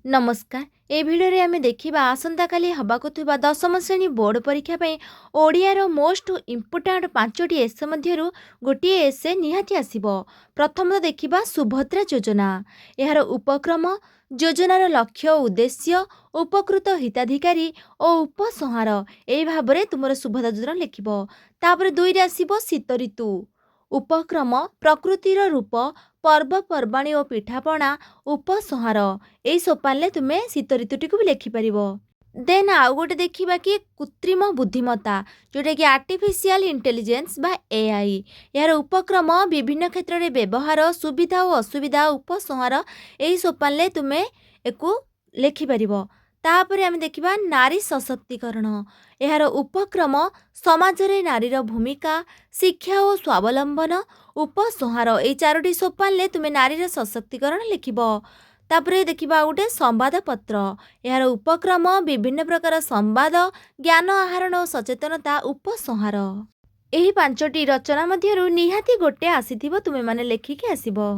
नमस्कार। ए भिडियो आम देखा आसंता काली हवाक दशम श्रेणी बोर्ड परीक्षा ओडियार मोस्ट इम्पोर्टाट 5टी एसे मध्यरु गोटे एसे निहाती आसिबो। प्रथम तो देखा सुभद्रा योजना, यार उपक्रम, योजनार लक्ष्य उद्देश्य, उपकृत हिताधिकारी और उपसंहार यही भाव में तुम सुभद्रा योजना लिखिबो। तापर 2 रे आसिबो शीत ऋतु, उपक्रम, प्रकृतिर रूप, पर्वपर्वाणी और पिठापणा, उपसंहार यही सोपान तुमे शीत ऋतुटी को भी लिखिपर। देन आउ गोटे देखा कि कृत्रिम बुद्धिमत्ता जोटा कि आर्टिफिशियल इंटेलिजेंस बा एआई, यार उपक्रम, विभिन्न क्षेत्र में व्यवहार, सुविधा और असुविधा, उपसंहार यही सोपान तुमे एको लिखिपर। तापर आम देखा नारी सशक्तिकरण, यार उपक्रम, समाज रे नारीर भूमिका, शिक्षा और स्वावलंबन, उपसंहार यही 4टी सोपान तुमे नारीर सशक्तिकरण लिखिब। तापर देखा गोटे संवाद पत्र, यार उपक्रम, विभिन्न प्रकार संवाद, ज्ञान आहरण और सचेतनता, उपसंहार यही 5टी रचना मध्यरु निहाती गोटे आसीथिबो तुमे माने लेखिके आसीबो।